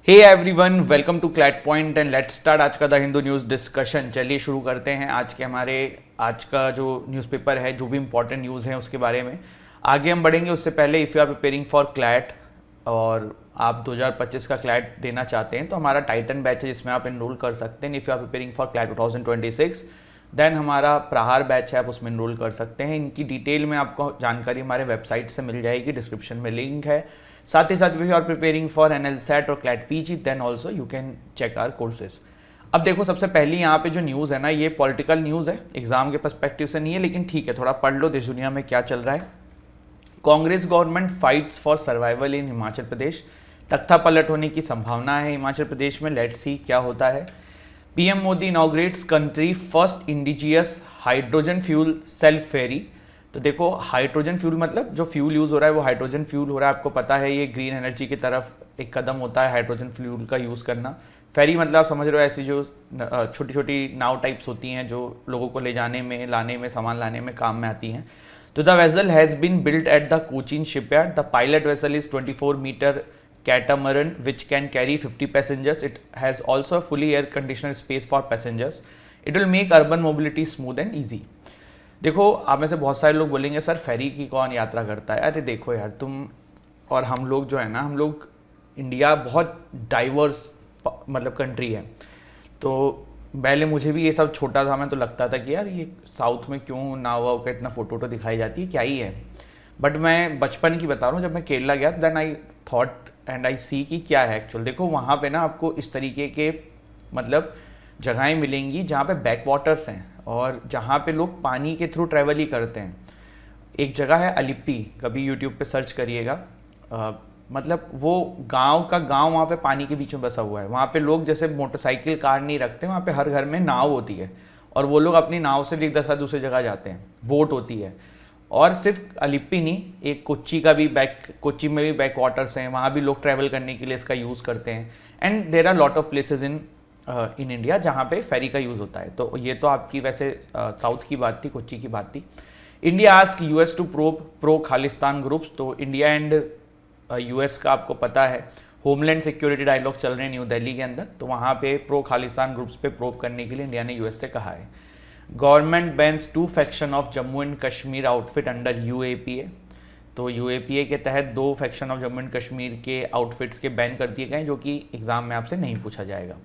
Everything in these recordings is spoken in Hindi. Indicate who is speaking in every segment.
Speaker 1: Hey everyone, welcome to CLAT Point and let's start आज का द हिंदू न्यूज़ डिस्कशन। चलिए शुरू करते हैं आज का जो न्यूज़पेपर है, जो भी इंपॉर्टेंट न्यूज़ है उसके बारे में। आगे हम बढ़ेंगे उससे पहले if you are preparing for CLAT और आप 2025 का क्लैट देना चाहते हैं तो हमारा टाइटन बैच है जिसमें आप एनरोल कर सकते हैं। If you are preparing for CLAT 2026 then हमारा प्रहार बैच है, आप उसमें एनरोल कर सकते हैं। इनकी डिटेल में आपको जानकारी हमारे वेबसाइट से मिल जाएगी, डिस्क्रिप्शन में लिंक है। साथ ही साथ if you are preparing for NLSAT और CLAT PG then also you can check our courses। अब देखो, सबसे पहली यहाँ पे जो न्यूज़ है ना, ये पॉलिटिकल न्यूज़ है, एग्जाम के पर्सपेक्टिव से नहीं है, लेकिन ठीक है, थोड़ा पढ़ लो देश दुनिया में क्या चल रहा है। Congress government fights for survival in Himachal Pradesh. तख्ता पलट होने की संभावना है हिमाचल प्रदेश में, लेट्स सी क्या होता है। PM Modi inaugurates country first indigenous hydrogen fuel self ferry. तो देखो, हाइड्रोजन फ्यूल मतलब जो फ्यूल यूज़ हो रहा है वो हाइड्रोजन फ्यूल हो रहा है। आपको पता है ये ग्रीन एनर्जी की तरफ एक कदम होता है हाइड्रोजन फ्यूल का यूज़ करना। फेरी मतलब आप समझ रहे हो, ऐसी जो छोटी छोटी नाव टाइप्स होती हैं जो लोगों को ले जाने में, लाने में, सामान लाने में काम में आती हैं। तो the vessel has been built at the Cochin Shipyard. The pilot vessel is 24 metre catamaran which can carry 50 passengers. It has also a fully air conditioned space for passengers. It will make urban mobility smooth and easy। देखो, आप में से बहुत सारे लोग बोलेंगे सर फेरी की कौन यात्रा करता है। अरे देखो यार, तुम और हम लोग जो है ना, हम लोग इंडिया बहुत डाइवर्स मतलब कंट्री है। तो पहले मुझे भी ये सब छोटा था मैं तो लगता था कि यार ये साउथ में क्यों नाव वाव का इतना फोटो वोटो दिखाई जाती है, क्या ही है। बट मैं बचपन की बता रहा हूँ, जब मैं केरला गया then I thought and I see कि क्या है एक्चुअल। देखो वहाँ पे ना आपको इस तरीके के मतलब जगहें मिलेंगी जहाँ पे बैक वाटर्स हैं और जहाँ पे लोग पानी के थ्रू ट्रैवल ही करते हैं। एक जगह है अलिप्पी, कभी यूट्यूब पे सर्च करिएगा। मतलब वो गांव का गांव वहाँ पे पानी के बीच में बसा हुआ है। वहाँ पे लोग जैसे मोटरसाइकिल कार नहीं रखते, वहाँ पे हर घर में नाव होती है और वो लोग अपनी नाव से एक दफा दूसरी जगह जाते हैं, बोट होती है। और सिर्फ अलिप्पी नहीं, एक कोच्चि में भी बैक वाटर्स हैं, वहाँ भी लोग ट्रैवल करने के लिए इसका यूज़ करते हैं। And there are lot of places in India जहाँ पे फेरी का यूज़ होता है। तो ये तो आपकी वैसे साउथ की बात थी, कोच्चि की बात थी। India ask US to pro Khalistan groups. तो इंडिया एंड यूएस का आपको पता है होमलैंड सिक्योरिटी डायलॉग चल रहे हैं न्यू दिल्ली के अंदर, तो वहाँ पे प्रो खालिस्तान ग्रुप्स पे प्रोब करने के लिए इंडिया ने यूएस से कहा है। Government bans 2 faction of Jammu and Kashmir outfit under UAPA. तो यूएपीए के तहत 2 faction of Jammu and Kashmir के आउटफिट्स के बैन कर दिए गए जो कि एग्जाम में आपसे नहीं पूछा जाएगा।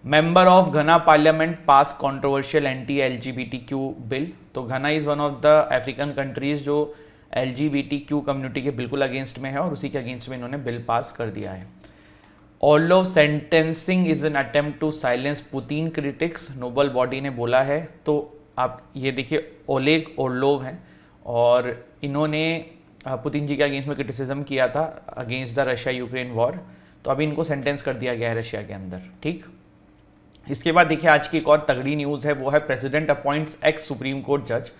Speaker 1: मेंबर ऑफ घना पार्लियामेंट पास कंट्रोवर्शियल एंटी एलजीबीटीक्यू बिल। तो घना is one of the African countries जो एलजीबीटीक्यू कम्युनिटी के बिल्कुल अगेंस्ट में है और उसी के अगेंस्ट में इन्होंने बिल पास कर दिया है। Orlov sentencing is an attempt to silence Putin critics, Nobel body ने बोला है। तो आप ये देखिए, ओलेग ओर्लोव हैं और इन्होंने पुतिन जी के अगेंस्ट में क्रिटिसिज्म किया था against the Russia Ukraine war. तो अभी इनको सेंटेंस कर दिया गया है रशिया के अंदर, ठीक। इसके बाद देखिए, आज की एक और तगड़ी न्यूज़ है, वो है president appoints x supreme court जज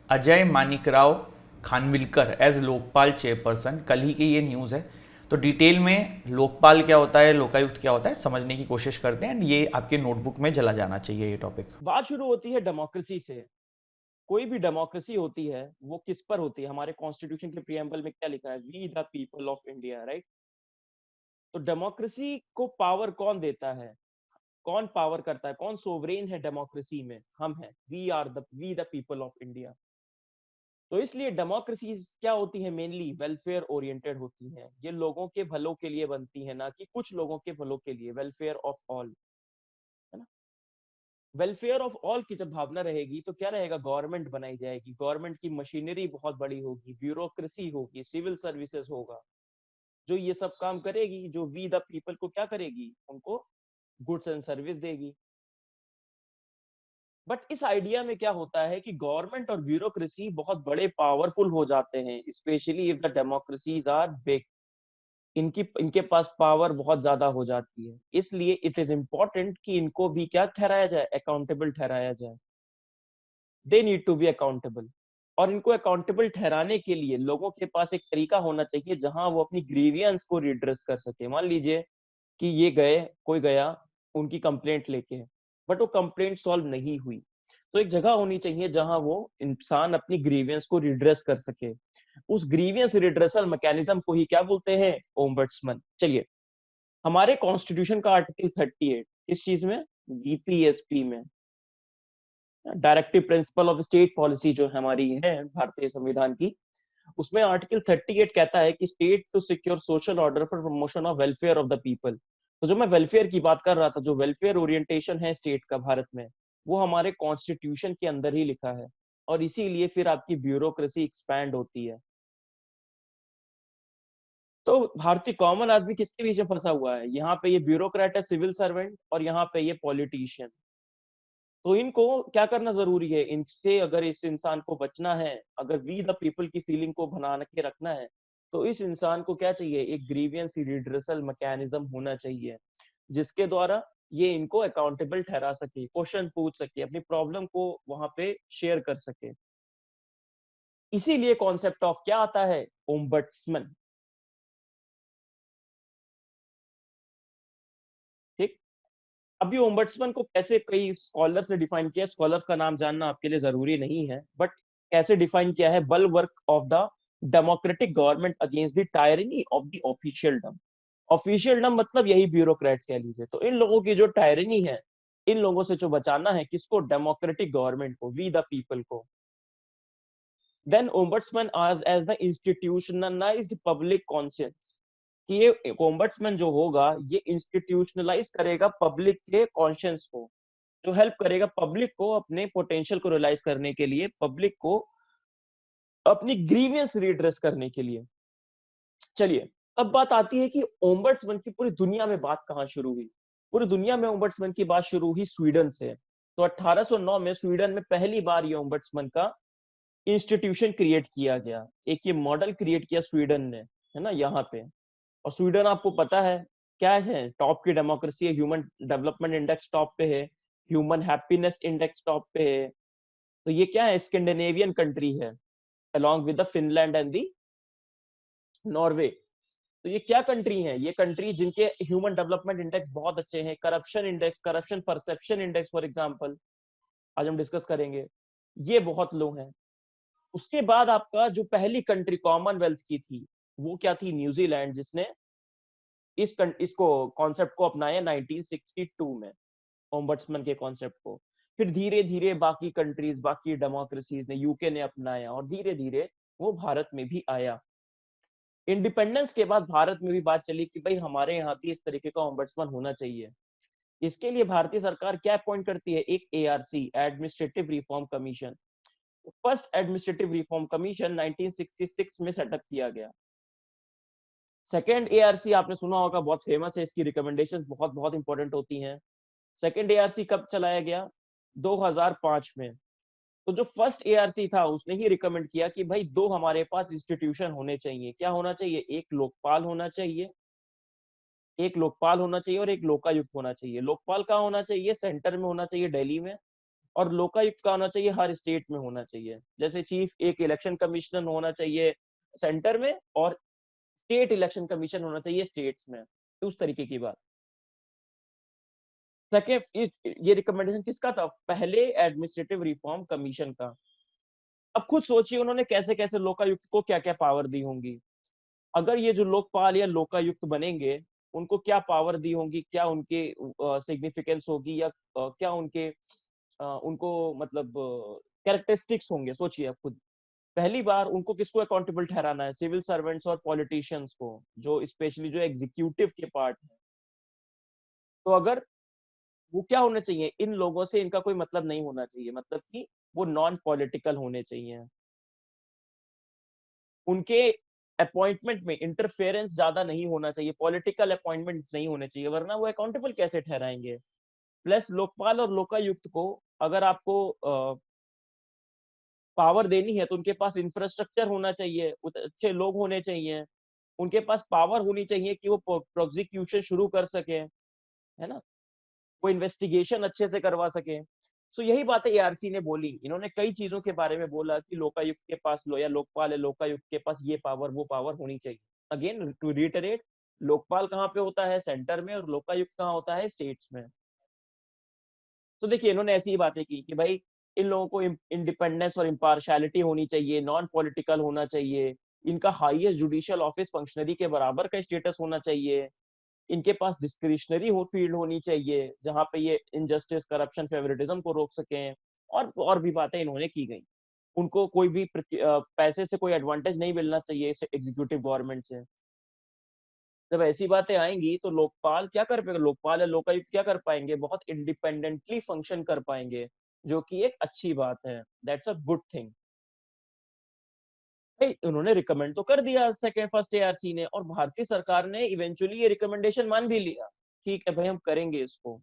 Speaker 1: अजय मानिकराव खानविलकर एज लोकपाल चेयरपर्सन। कल ही की ये न्यूज़ है। तो डिटेल में लोकपाल क्या होता है, लोकायुक्त क्या होता है, समझने की कोशिश करते हैं। एंड ये आपके नोटबुक में चला जाना चाहिए ये टॉपिक।
Speaker 2: बात शुरू होती है डेमोक्रेसी से। कोई भी डेमोक्रेसी होती है वो किस पर होती है? हमारे कॉन्स्टिट्यूशन के प्रीएम्बल में क्या लिखा है? We the people of India, right? तो डेमोक्रेसी को पावर कौन देता है? कौन पावर करता है? कौन सोवरेन है डेमोक्रेसी में? हम हैं। We the people of India. तो इसलिए डेमोक्रेसी क्या होती है? मेनली वेलफेयर ओरिएंटेड होती है। ये लोगों के भलों के लिए बनती है, ना कि कुछ लोगों के भलों के लिए। वेलफेयर ऑफ ऑल, है ना? वेलफेयर ऑफ ऑल की जब भावना रहेगी तो क्या रहेगा? गवर्नमेंट बनाई जाएगी, गवर्नमेंट की मशीनरी बहुत बड़ी होगी, ब्यूरोक्रेसी होगी, सिविल सर्विसेज होगा, जो ये सब काम करेगी, जो वी द पीपल को क्या करेगी? उनको गुड्स एंड सर्विस देगी। बट इस आइडिया में क्या होता है कि गवर्नमेंट और ब्यूरोक्रेसी बहुत बड़े पावरफुल हो जाते हैं, specially if the democracies are big. इनके पास पावर बहुत ज्यादा हो जाती है, इसलिए इट इज इंपॉर्टेंट कि इनको भी क्या ठहराया जाए? अकाउंटेबल ठहराया जाए। They need to be accountable. और इनको अकाउंटेबल ठहराने के लिए लोगों के पास एक तरीका होना चाहिए जहां वो अपनी ग्रीवियंस को रिड्रेस कर सके। मान लीजिए कि कोई गया उनकी कंप्लेंट लेके, बट वो कंप्लेंट सॉल्व नहीं हुई, तो एक जगह होनी चाहिए जहां वो इंसान अपनी ग्रीवियंस को रिड्रेस कर सके। उस ग्रीवियंस रिड्रेसल मैकेनिज्म को ही क्या बोलते हैं? ओम्बड्समैन। चलिए, हमारे कॉन्स्टिट्यूशन का आर्टिकल 38 इस चीज में, डीपीएसपी में, directive principle of state policy जो हमारी है भारतीय संविधान की, उसमें आर्टिकल 38 कहता है कि state to secure social order for promotion of welfare of the people. तो जो मैं वेलफेयर की बात कर रहा था, जो वेलफेयर ओरिएंटेशन है स्टेट का भारत में, वो हमारे कॉन्स्टिट्यूशन के अंदर ही लिखा है, और इसीलिए फिर आपकी ब्यूरोक्रेसी एक्सपैंड होती है। तो भारतीय कॉमन आदमी किसके बीच में फंसा हुआ है? यहाँ पे ये ब्यूरोक्रेट है, सिविल सर्वेंट, और यहाँ पे ये पॉलिटिशियन। तो इनको क्या करना जरूरी है? इनसे अगर इस इंसान को बचना है, अगर वी द पीपल की फीलिंग को बना के रखना है, तो इस इंसान को क्या चाहिए? एक ग्रीवियंस रिड्रेसल मैकेनिज्म होना चाहिए, जिसके द्वारा ये इनको अकाउंटेबल ठहरा सके, क्वेश्चन पूछ सके, अपनी प्रॉब्लम को वहां पे शेयर कर सके। इसीलिए कॉन्सेप्ट ऑफ क्या आता है? ओम्बड्समैन। ठीक। अभी ओम्बड्समैन को कैसे कई स्कॉलर्स ने डिफाइन किया, स्कॉलर का नाम जानना आपके लिए जरूरी नहीं है, बट कैसे डिफाइन किया है? Bulwark of the democratic government against the tyranny of the officialdom. Officialdom मतलब यही ब्यूरोक्रेट्स कह लीजिए। तो इन लोगों की जो टायरनी है, इन लोगों से जो बचाना है, किसको? डेमोक्रेटिक गवर्नमेंट को, वी द पीपल को। Then ombudsman as the institutionalised public conscience, कि ये ओम्बड्समैन जो होगा, ये इंस्टीट्यूशनलाइज करेगा पब्लिक के कॉन्शियंस को, जो हेल्प करेगा पब्लिक को अपने पोटेंशियल को रियलाइज करने के लिए, पब्लिक को अपनी ग्रीवियंस रिड्रेस करने के लिए। चलिए, अब बात आती है कि ओम्बड्समैन की पूरी दुनिया में बात कहां शुरू हुई? पूरी दुनिया में ओम्बड्समैन की बात शुरू हुई स्वीडन से। तो 1809 में स्वीडन में पहली बार ये ओम्बड्समैन का इंस्टीट्यूशन क्रिएट किया गया, एक ये मॉडल क्रिएट किया स्वीडन ने, है ना, यहाँ पे। और स्वीडन आपको पता है क्या है? टॉप की डेमोक्रेसी है, ह्यूमन डेवलपमेंट इंडेक्स टॉप पे है, ह्यूमन हैप्पीनेस इंडेक्स टॉप पे है। तो ये क्या है? स्कैंडिनेवियन कंट्री है, along with the Finland and the Norway. तो ये क्या कंट्री है? ये कंट्री जिनके ह्यूमन डेवलपमेंट इंडेक्स बहुत अच्छे हैं, corruption index, corruption perception index for example, आज हम डिस्कस करेंगे, ये बहुत लो है। उसके बाद आपका जो पहली कंट्री कॉमनवेल्थ की थी, वो क्या थी? न्यूजीलैंड, जिसने इसको कॉन्सेप्ट को अपनाया 1962 में, ओम्बड्समैन के कॉन्सेप्ट को। फिर धीरे धीरे बाकी कंट्रीज, बाकी डेमोक्रेसीज ने, यूके ने अपनाया, और धीरे धीरे वो भारत में भी आया। इंडिपेंडेंस के बाद भारत में भी बात चली कि भाई हमारे यहाँ भी इस तरीके का ओम्बड्समैन होना चाहिए। इसके लिए भारतीय सरकार क्या अपॉइंट करती है? एक ARC, administrative reform commission. First administrative reform commission 1966 में सेटअप किया गया। सेकेंड एआरसी आपने सुना होगा, बहुत फेमस है, इसकी रिकमेंडेशंस बहुत बहुत इंपॉर्टेंट होती हैं। सेकेंड एआरसी कब चलाया गया? 2005 में। तो जो फर्स्ट एआरसी था, उसने ही रिकमेंड किया कि भाई दो हमारे पास इंस्टीट्यूशन होने चाहिए। क्या होना चाहिए? एक लोकपाल होना चाहिए, एक लोकपाल होना चाहिए और एक लोकायुक्त होना चाहिए। लोकपाल का होना चाहिए सेंटर में होना चाहिए, दिल्ली में, और लोकायुक्त का होना चाहिए हर स्टेट में होना चाहिए। जैसे चीफ एक इलेक्शन कमिश्नर होना चाहिए सेंटर में, और स्टेट इलेक्शन कमीशन होना चाहिए स्टेट्स में। तो उस तरीके की बात। सेकेंड, ये रिकमेंडेशन किसका था? पहले एडमिनिस्ट्रेटिव रिफॉर्म कमीशन का। अब खुद सोचिए उन्होंने कैसे कैसे लोकायुक्त को क्या क्या पावर दी होंगी। अगर ये जो लोकपाल या लोकायुक्त बनेंगे, उनको क्या पावर दी होंगी, क्या उनके सिग्निफिकेंस होगी, या क्या उनके उनको मतलब कैरेक्टरिस्टिक्स होंगे? सोचिए आप खुद। पहली बार उनको किसको अकाउंटेबल ठहराना है? सिविल सर्वेंट्स और पॉलिटिशियंस को, जो स्पेशली जो एग्जीक्यूटिव के पार्ट है। तो अगर वो क्या होने चाहिए? इन लोगों से इनका कोई मतलब नहीं होना चाहिए, मतलब कि वो नॉन पॉलिटिकल होने चाहिए। उनके अपॉइंटमेंट में इंटरफेरेंस ज्यादा नहीं होना चाहिए, पॉलिटिकल अपॉइंटमेंट्स नहीं होने चाहिए, वरना वो अकाउंटेबल कैसे ठहराएंगे? प्लस लोकपाल और लोकायुक्त को अगर आपको पावर देनी है, तो उनके पास इंफ्रास्ट्रक्चर होना चाहिए, अच्छे लोग होने चाहिए, उनके पास पावर होनी चाहिए कि वो प्रोसिक्यूशन शुरू कर सके, है ना, वो इन्वेस्टिगेशन अच्छे से करवा सके। सो यही बात है एआरसी ने बोली। इन्होंने कई चीजों के बारे में बोला कि लोकायुक्त के पास लो, या लोकपाल है, लोकायुक्त के पास ये पावर वो पावर होनी चाहिए। अगेन टू रिटरेट, लोकपाल कहाँ पे होता है? सेंटर में। और लोकायुक्त कहाँ होता है? स्टेट्स में। तो देखिए इन्होंने ऐसी ही बातें की कि भाई इन लोगों को इंडिपेंडेंस और इम्पार्शियलिटी होनी चाहिए, नॉन पॉलिटिकल होना चाहिए, इनका हाईएस्ट जुडिशियल ऑफिस फंक्शनरी के बराबर का स्टेटस होना चाहिए, इनके पास डिस्क्रिशनरी हो फील्ड होनी चाहिए जहां पे ये इनजस्टिस, करप्शन, फेवरेटिज्म को रोक सकें, और भी बातें इन्होंने की गई। उनको कोई भी पैसे से कोई एडवांटेज नहीं मिलना चाहिए इस एग्जीक्यूटिव गवर्नमेंट से। जब ऐसी बातें आएंगी तो लोकपाल क्या कर पाएगा, लोकपाल या लोकायुक्त क्या कर पाएंगे, बहुत इंडिपेंडेंटली फंक्शन कर पाएंगे, जो कि एक अच्छी बात है। That's a good thing. भाई उन्होंने रिकमेंड तो कर दिया सेकंड फर्स्ट एआरसी ने, और भारतीय सरकार ने इवेंचुअली ये रिकमेंडेशन मान भी लिया। ठीक है भाई, हम करेंगे इसको,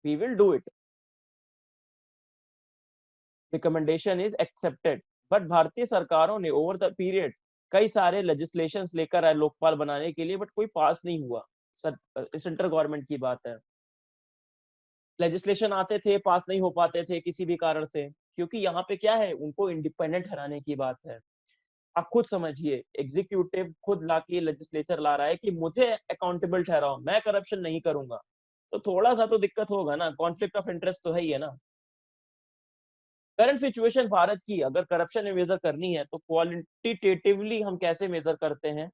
Speaker 2: we will do it, recommendation is accepted. But भारतीय सरकारों ने ओवर द पीरियड कई सारे लेजिस्लेशंस लेकर आए लोकपाल बनाने के लिए, बट कोई पास नहीं हुआ। सेंट्रल गवर्नमेंट की बात है, लेजिस्लेशन आते थे, पास नहीं हो पाते थे किसी भी कारण से, क्योंकि यहाँ पे क्या है, उनको इंडिपेंडेंट हराने की बात है। आप खुद समझिए, एग्जीक्यूटिव खुद लाके लेजिस्लेचर ला रहा है कि मुझे अकाउंटेबल ठहराओ, मैं करप्शन नहीं करूंगा, तो थोड़ा सा तो दिक्कत होगा ना, कॉन्फ्लिक्ट ऑफ इंटरेस्ट तो है ही है ना। करंट सिचुएशन भारत की, अगर करप्शन में मेजर करनी है तो क्वालिटेटिवली हम कैसे मेजर करते हैं,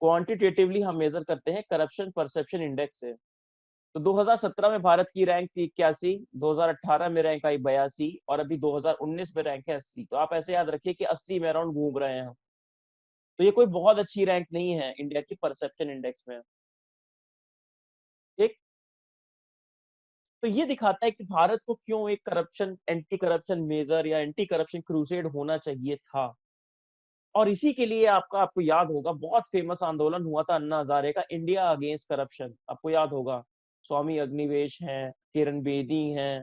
Speaker 2: क्वांटिटेटिवली हम मेजर करते हैं करप्शन परसेप्शन इंडेक्स से। तो 2017 में भारत की रैंक थी 81, 2018 में रैंक आई 82, और अभी 2019 में रैंक है 80। तो आप ऐसे याद रखिए कि 80 में अराउंड घूम रहे हैं हम। तो ये कोई बहुत अच्छी रैंक नहीं है इंडिया की परसेप्शन इंडेक्स में। एक तो ये दिखाता है कि भारत को क्यों एक करप्शन एंटी करप्शन मेजर या एंटी करप्शन क्रूसेड होना चाहिए था। और इसी के लिए आपको याद होगा, बहुत फेमस आंदोलन हुआ था अन्ना हजारे का, इंडिया अगेंस्ट करप्शन, आपको याद होगा। स्वामी अग्निवेश हैं, किरण बेदी हैं,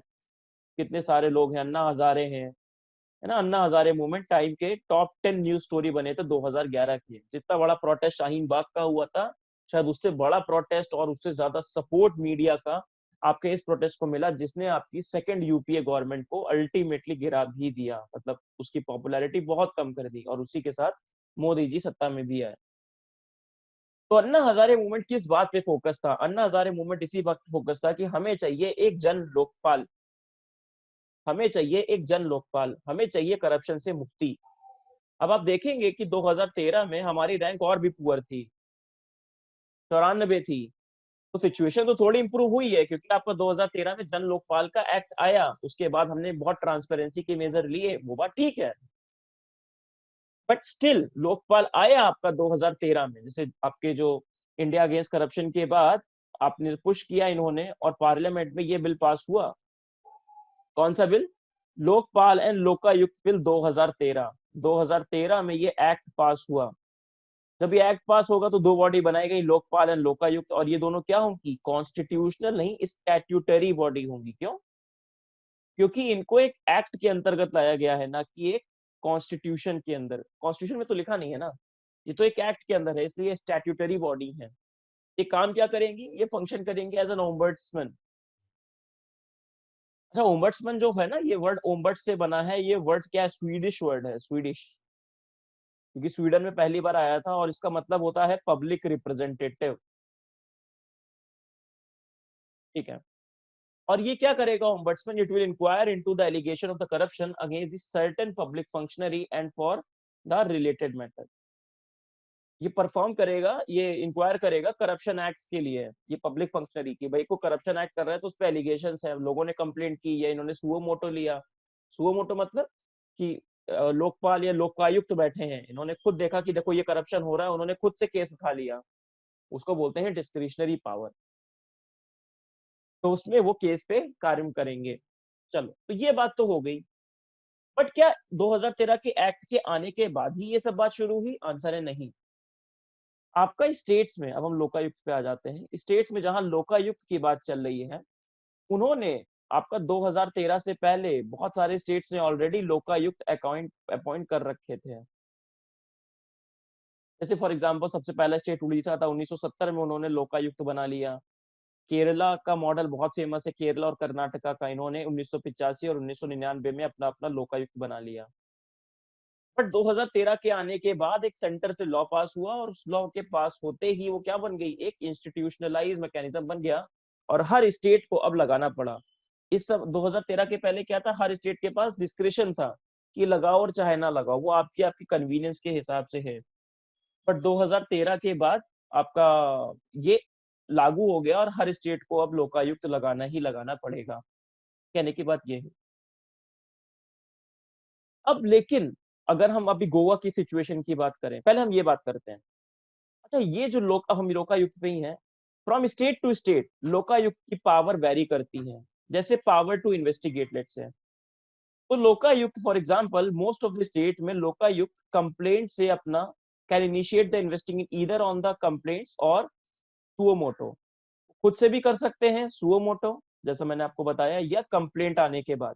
Speaker 2: कितने सारे लोग हैं, अन्ना हजारे हैं, है ना। अन्ना हजारे मूवमेंट टाइम के टॉप 10 न्यूज स्टोरी बने थे 2011 के। जितना बड़ा प्रोटेस्ट शाहीन बाग का हुआ था, शायद उससे बड़ा प्रोटेस्ट और उससे ज्यादा सपोर्ट मीडिया का आपके इस प्रोटेस्ट को मिला, जिसने आपकी सेकंड यूपीए गवर्नमेंट को अल्टीमेटली गिरा भी दिया, मतलब उसकी पॉपुलैरिटी बहुत कम कर दी, और उसी के साथ मोदी जी सत्ता में भी आए। तो अन्ना हजारे मूवमेंट किस बात पे फोकस था, अन्ना हजारे मूवमेंट इसी बात पे फोकस था कि हमें चाहिए एक जन लोकपाल, हमें चाहिए एक जन लोकपाल, हमें चाहिए करप्शन से मुक्ति। अब आप देखेंगे कि 2013 में हमारी रैंक और भी पुअर थी, 94 थी। तो सिचुएशन तो थोड़ी इंप्रूव हुई है, क्योंकि आपका 2013 में जन लोकपाल का एक्ट आया, उसके बाद हमने बहुत ट्रांसपेरेंसी के मेजर लिए, वो बात ठीक है। बट स्टिल लोकपाल आया आपका 2013 में, जैसे आपके जो इंडिया अगेंस्ट करप्शन के बाद आपने पुश किया इन्होंने, और पार्लियामेंट में ये बिल पास हुआ। कौन सा bill, Lokpal and Lokayukta bill 2013। 2013 में ये एक्ट पास हुआ। जब ये एक्ट पास होगा तो दो बॉडी बनाई गई, लोकपाल एंड लोकायुक्त, और ये दोनों क्या होंगी, कॉन्स्टिट्यूशनल नहीं स्टैट्यूटरी बॉडी होंगी। क्यों, क्योंकि इनको एक एक्ट के अंतर्गत लाया गया है, ना कि एक कॉन्स्टिट्यूशन के अंदर। कॉन्स्टिट्यूशन में तो लिखा नहीं है ना, ये तो एक एक्ट के अंदर है, इसलिए स्टैट्यूटरी बॉडी है। ये काम क्या करेंगी, ये फंक्शन करेंगे एज एन ओम्बड्समैन। अच्छा, ओम्बड्समैन जो है ना, ये वर्ड ओम्बड से बना है, ये वर्ड क्या है, स्वीडिश वर्ड है, स्वीडिश, क्योंकि स्वीडन में पहली बार आया था, और इसका मतलब होता है पब्लिक रिप्रेजेंटेटिव। ठीक है, और ये क्या करेगा ombudsman, it will inquire into the allegation of the corruption against the certain public functionary and for the related matter. ये परफॉर्म करेगा, ये इंक्वायर करेगा करप्शन एक्ट के लिए, ये पब्लिक फंक्शनरी की, भाई को करप्शन एक्ट कर रहा है तो उस पर एलिगेशन है, लोगों ने कंप्लेंट की, या इन्होंने सुओ मोटो लिया। सुओ मोटो मतलब कि लोकपाल या लोकायुक्त बैठे हैं, इन्होंने खुद देखा कि देखो ये करप्शन हो रहा है, उन्होंने खुद से केस उठा लिया, उसको बोलते हैं डिस्क्रिशनरी पावर। तो उसमें वो केस पे कार्य करेंगे। चलो, तो ये बात तो हो गई। बट क्या 2013 के एक्ट के आने के बाद ही ये सब बात शुरू हुई, आंसर है नहीं। आपका स्टेट्स में, अब हम लोकायुक्त पे आ जाते हैं, स्टेट्स में जहां लोकायुक्त की बात चल रही है, उन्होंने आपका 2013 से पहले बहुत सारे स्टेट्स ने ऑलरेडी लोकायुक्त अपॉइंट कर रखे थे। जैसे फॉर एग्जांपल सबसे पहला स्टेट उड़ीसा था, 1970 में उन्होंने लोकायुक्त बना लिया। केरला का मॉडल बहुत फेमस है, केरला और कर्नाटका का, इन्होंने 1985 और 1999 में अपना अपना लोकायुक्त बना लिया। बट 2013 के आने के बाद एक सेंटर से लॉ पास हुआ, और उस लॉ के पास होते ही वो क्या बन गई, एक इंस्टीट्यूशनलाइज मैकेनिज्म बन गया, और हर स्टेट को अब लगाना पड़ा। इस सब 2013 के पहले क्या था, हर स्टेट के पास डिस्क्रिशन था कि लगाओ और चाहे ना लगाओ, वो आपकी आपकी कन्वीनियंस के हिसाब से है। बट 2013 के बाद आपका ये लागू हो गया और हर स्टेट को अब लोकायुक्त लगाना ही लगाना पड़ेगा। कहने की बात ये है। अब लेकिन अगर हम अभी गोवा की सिचुएशन की बात करें, पहले हम ये बात करते हैं। अच्छा, ये जो अब हम लोकायुक्त पे ही हैं, from state to state Lokayukta की पावर वेरी करती है। जैसे power to investigate let's say, तो Lokayukta for example most of the state में लोकायुक्त कंप्लेंट से अपना can initiate the investigation either on the complaints और सुओ मोटो। खुद से भी कर सकते हैं सुओ मोटो, जैसा मैंने आपको बताया, या कंप्लेंट आने के बाद।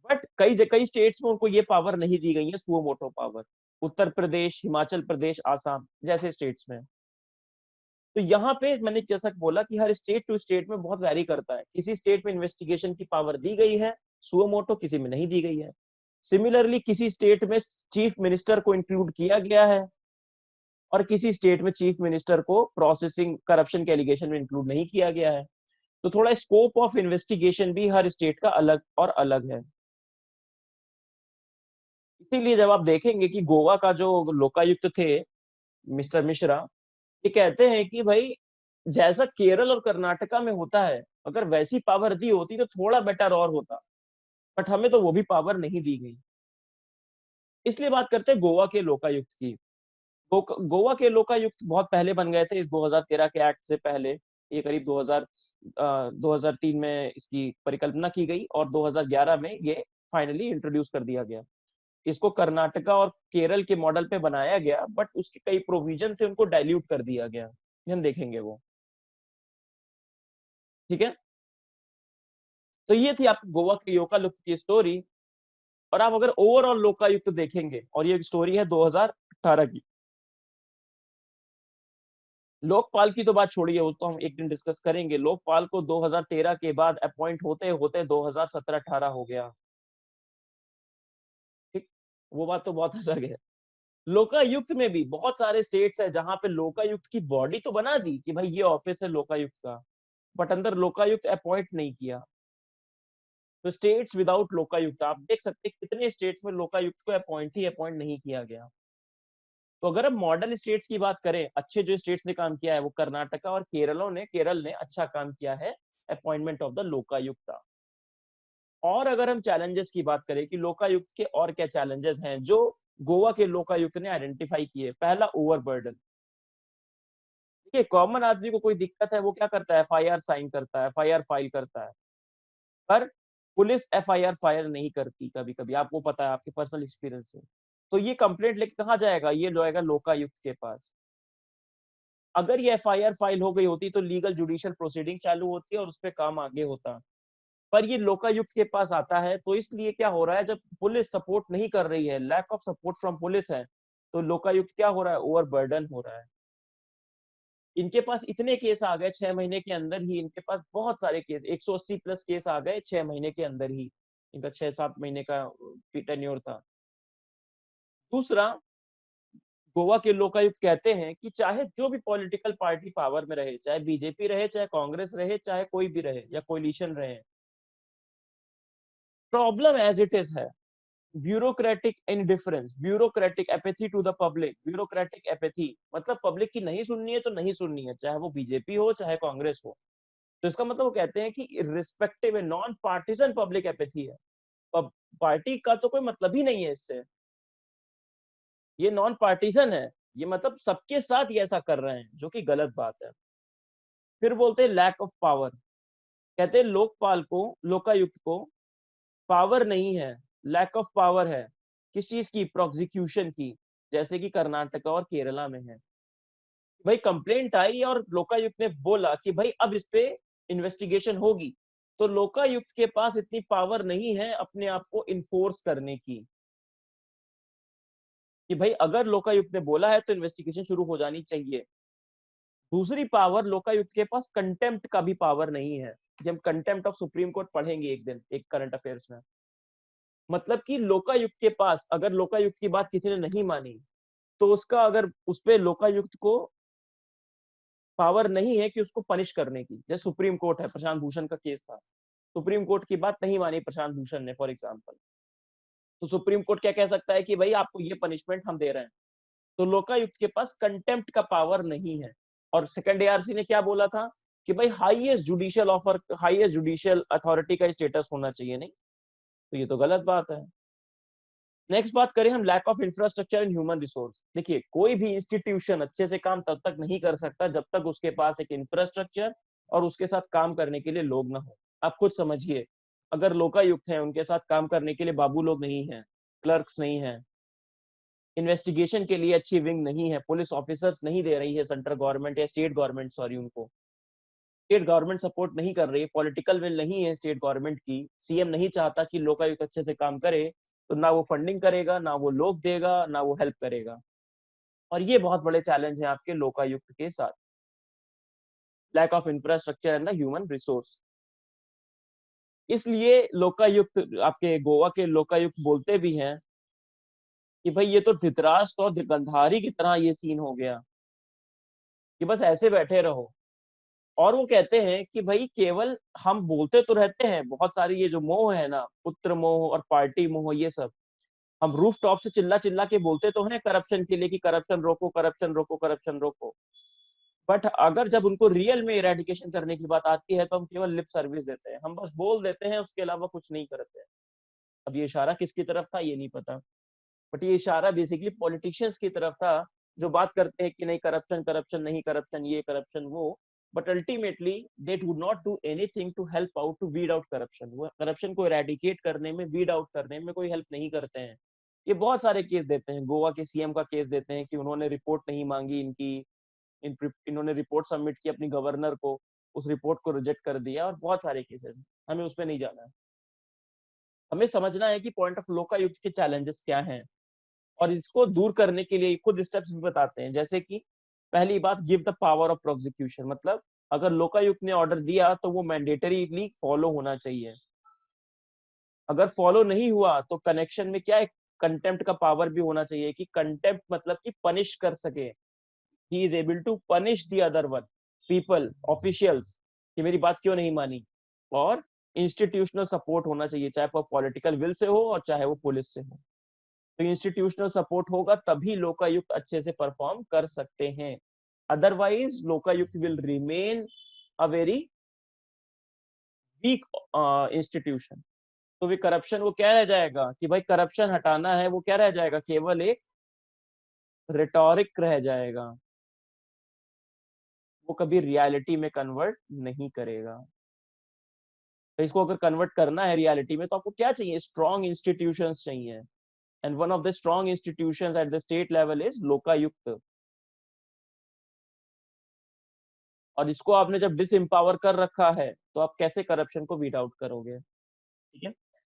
Speaker 2: बट कई स्टेट्स में उनको ये पावर नहीं दी गई है, suo motu power. Uttar Pradesh, Himachal Pradesh, Assam जैसे स्टेट्स में। तो यहाँ पे मैंने जैसा बोला कि हर स्टेट टू स्टेट में बहुत वैरी करता है। किसी स्टेट में इन्वेस्टिगेशन की पावर दी गई है सुओ मोटो, किसी में नहीं दी गई है। सिमिलरली किसी स्टेट में चीफ मिनिस्टर को इंक्लूड किया गया है और किसी स्टेट में चीफ मिनिस्टर को प्रोसेसिंग करप्शन के एलिगेशन में इंक्लूड नहीं किया गया है। तो थोड़ा स्कोप ऑफ इन्वेस्टिगेशन भी हर स्टेट का अलग और अलग है। इसीलिए जब आप देखेंगे कि गोवा का जो लोकायुक्त थे मिस्टर मिश्रा, ये कहते हैं कि भाई जैसा केरल और कर्नाटका में होता है, अगर वैसी पावर दी होती तो थोड़ा बेटर और होता, बट हमें तो वो भी पावर नहीं दी गई। इसलिए बात करते हैं गोवा के लोकायुक्त की। गोवा के लोकायुक्त बहुत पहले बन गए थे, इस 2013 के एक्ट से पहले। ये करीब 2003 में इसकी परिकल्पना की गई और 2011 में ये फाइनली इंट्रोड्यूस कर दिया गया। इसको कर्नाटका और केरल के मॉडल पे बनाया गया, बट उसके कई प्रोविजन थे, उनको डाइल्यूट कर दिया गया। ये हम देखेंगे वो। ठीक है, तो ये थी आपकी गोवा के लोकायुक्त की स्टोरी। और आप अगर ओवरऑल लोकायुक्त देखेंगे, और ये स्टोरी है 2018 की। लोकपाल की तो बात छोड़िए, उसको हम एक दिन डिस्कस करेंगे। लोकपाल को 2013 के बाद अपॉइंट होते होते 2017-18 हो गया। ठीक, वो बात तो बहुत अलग है। लोकायुक्त में भी बहुत सारे स्टेट्स है जहां पे लोकायुक्त की बॉडी तो बना दी कि भाई ये ऑफिस है लोकायुक्त का, बट अंदर लोकायुक्त अपॉइंट नहीं किया। तो स्टेट्स विदाउट लोकायुक्त, आप देख सकते हैं कितने स्टेट्स में लोकायुक्त को अपॉइंट नहीं किया गया। तो अगर हम मॉडल स्टेट्स की बात करें, अच्छे जो स्टेट्स ने काम किया है वो कर्नाटका और केरल ने अच्छा काम किया है अपॉइंटमेंट ऑफ द लोकायुक्त। और अगर हम चैलेंजेस की बात करें कि लोकायुक्त के और क्या चैलेंजेस हैं जो गोवा के लोकायुक्त ने आइडेंटिफाई किए। पहला, ओवरबर्डन। देखिए, कॉमन आदमी को कोई दिक्कत है, वो क्या करता है, एफआईआर साइन करता है, एफआईआर फाइल करता है। पर पुलिस एफआईआर फाइल नहीं करती कभी कभी, आपको पता है, आपके पर्सनल एक्सपीरियंस से। तो ये कंप्लेंट लेके कहाँ जाएगा, ये जाएगा लोकायुक्त के पास। अगर ये एफआईआर फाइल हो गई होती तो लीगल जुडिशियल प्रोसीडिंग चालू होती है और उस पर काम आगे होता। पर ये लोकायुक्त के पास आता है, तो इसलिए क्या हो रहा है, जब पुलिस सपोर्ट नहीं कर रही है, lack of support from police है, तो लोकायुक्त क्या हो रहा है, ओवरबर्डन हो रहा है। इनके पास इतने केस आ गए 6 महीने के अंदर ही, इनके पास बहुत सारे केस, 180 प्लस केस आ गए 6 महीने के अंदर ही। इनका 6-7 महीने का टेन्योर था। दूसरा, गोवा के लोकायुक्त कहते हैं कि चाहे जो भी पॉलिटिकल पार्टी पावर में रहे, चाहे बीजेपी रहे, चाहे कांग्रेस रहे, चाहे कोई भी रहे या कोलिशन रहे, प्रॉब्लम एज इट इज है। Bureaucratic indifference, bureaucratic apathy to the public. Bureaucratic apathy मतलब पब्लिक की नहीं सुननी है तो नहीं सुननी है, चाहे वो बीजेपी हो चाहे कांग्रेस हो। तो इसका मतलब वो कहते हैं कि respective non partisan public apathy है। पार्टी का तो कोई मतलब ही नहीं है इससे, ये नॉन पार्टीजन है। ये मतलब सबके साथ ये ऐसा कर रहे हैं, जो कि गलत बात है। फिर बोलते हैं लैक ऑफ पावर। कहते हैं लोकपाल को, लोकायुक्त को पावर नहीं है, लैक ऑफ पावर है। किस चीज की, प्रोसिक्यूशन की, जैसे कि कर्नाटका और केरला में है। भाई कंप्लेंट आई और लोकायुक्त ने बोला कि भाई अब इस पे इन्वेस्टिगेशन होगी, तो लोकायुक्त के पास इतनी पावर नहीं है अपने आप को इन्फोर्स करने की, कि भाई अगर लोकायुक्त ने बोला है तो इन्वेस्टिगेशन शुरू हो जानी चाहिए। दूसरी पावर, लोकायुक्त के पास कंटेम्प्ट का भी पावर नहीं है। जब हम कंटेम्प्ट ऑफ सुप्रीम कोर्ट पढ़ेंगे एक दिन, एक करंट अफेयर्स में, मतलब कि लोकायुक्त के पास अगर लोकायुक्त की बात किसी ने नहीं मानी, तो उसका अगर उस पे लोकायुक्त को पावर नहीं है कि उसको पनिश करने की। जैसे सुप्रीम कोर्ट है, प्रशांत भूषण का केस था, सुप्रीम कोर्ट की बात नहीं मानी प्रशांत भूषण ने फॉर एग्जाम्पल, तो सुप्रीम कोर्ट क्या कह सकता है कि भाई आपको ये पनिशमेंट हम दे रहे हैं। तो लोकायुक्त के पास कंटेम्प्ट का पावर नहीं है। और सेकंड एआरसी ने क्या बोला था कि भाई हाईएस्ट जुडिशियल अथॉरिटी का स्टेटस होना चाहिए, नहीं तो ये तो गलत बात है। नेक्स्ट बात करें हम lack of infrastructure and human resource. देखिए कोई भी इंस्टीट्यूशन अच्छे से काम तब तक नहीं कर सकता जब तक उसके पास एक इंफ्रास्ट्रक्चर और उसके साथ काम करने के लिए लोग ना हो। आप खुद समझिए, अगर लोकायुक्त हैं उनके साथ काम करने के लिए बाबू लोग नहीं है, क्लर्क्स नहीं है, इन्वेस्टिगेशन के लिए अच्छी विंग नहीं है, पुलिस ऑफिसर्स नहीं दे रही है सेंट्रल गवर्नमेंट या स्टेट गवर्नमेंट, सॉरी उनको स्टेट गवर्नमेंट सपोर्ट नहीं कर रही, पॉलिटिकल विल नहीं है स्टेट गवर्नमेंट की, सीएम नहीं चाहता कि लोकायुक्त अच्छे से काम करे, तो ना वो फंडिंग करेगा, ना वो लोग देगा, ना वो हेल्प करेगा। और ये बहुत बड़े चैलेंज है आपके लोकायुक्त के साथ, lack of infrastructure and the human resource. इसलिए लोकायुक्त, आपके गोवा के लोकायुक्त बोलते भी हैं कि भाई ये तो धृतराष्ट्र और गंधारी की तरह ये सीन हो गया कि बस ऐसे बैठे रहो। और वो कहते हैं कि भाई केवल हम बोलते तो रहते हैं बहुत सारी, ये जो मोह है ना, पुत्र मोह और पार्टी मोह, ये सब हम रूफ टॉप से चिल्ला चिल्ला के बोलते तो हैं करप्शन के लिए कि करप्शन रोको, करप्शन रोको, करप्शन रोको। बट अगर जब उनको रियल में इरेडिकेशन करने की बात आती है तो हम केवल लिप सर्विस देते हैं, हम बस बोल देते हैं, उसके अलावा कुछ नहीं करते हैं। अब ये इशारा किसकी तरफ था ये नहीं पता, बट ये इशारा बेसिकली पॉलिटिशियंस की तरफ था, जो बात करते हैं कि नहीं करप्शन, करप्शन नहीं, करप्शन ये, करप्शन वो, but ultimately they do not do anything to help out to weed out corruption. वो करप्शन को इरेडिकेट करने में, वीड आउट करने में कोई हेल्प नहीं करते हैं। ये बहुत सारे केस देते हैं, गोवा के सीएम का केस देते हैं कि उन्होंने रिपोर्ट नहीं मांगी इनकी, इन्होंने रिपोर्ट सबमिट की अपनी गवर्नर को, उस रिपोर्ट को रिजेक्ट कर दिया, और बहुत सारे केसेस। हमें उसमें नहीं जाना है, हमें समझना है कि पॉइंट ऑफ लोकायुक्त के चैलेंजेस क्या हैं, और इसको दूर करने के लिए खुद स्टेप्स भी बताते हैं। जैसे कि पहली बात, give the power of prosecution, मतलब अगर लोकायुक्त ने ऑर्डर दिया तो वो मैंडेटरीली फॉलो होना चाहिए। अगर फॉलो नहीं हुआ तो कनेक्शन में क्या है, कंटेम्प्ट का पावर भी होना चाहिए, कि कंटेम्प्ट मतलब कि पनिश कर सके, he is able to punish the other one, people, officials, कि मेरी बात क्यों नहीं मानी। और इंस्टीट्यूशनल सपोर्ट होना चाहिए, चाहे वो पॉलिटिकल विल से हो और चाहे वो पुलिस से हो। तो इंस्टीट्यूशनल सपोर्ट होगा तभी लोकायुक्त अच्छे से परफॉर्म कर सकते हैं, otherwise Lokayukta will remain a very weak institution. तो भी करप्शन वो क्या रह जाएगा कि भाई करप्शन हटाना है, वो क्या रह जाएगा, केवल एक रिटोरिक रह जाएगा, वो कभी रियलिटी में कन्वर्ट नहीं करेगा। तो इसको अगर कन्वर्ट करना है रियलिटी में तो आपको क्या चाहिए, स्ट्रॉन्ग इंस्टीट्यूशंस चाहिए, and one of the strong institutions at the state level is Lokayukta. और इसको आपने जब डिसएम्पावर कर रखा है तो आप कैसे करप्शन को वीट आउट करोगे, ठीक है।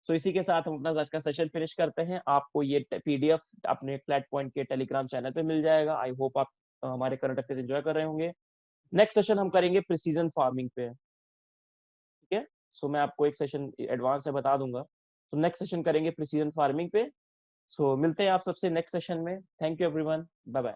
Speaker 2: सो इसी के साथ हम अपना आज का सेशन फिनिश करते हैं। आपको ये पीडीएफ अपने फ्लैट पॉइंट के टेलीग्राम चैनल पे मिल जाएगा। आई होप आप हमारे करंट अफेयर्स एंजॉय कर रहे होंगे। नेक्स्ट सेशन हम करेंगे प्रिसीजन फार्मिंग पे, ठीक है। सो मैं आपको एक सेशन एडवांस में बता दूंगा। तो नेक्स्ट सेशन करेंगे प्रिसीजन फार्मिंग पे। सो मिलते हैं आप सबसे नेक्स्ट सेशन में। Thank you everyone, bye bye.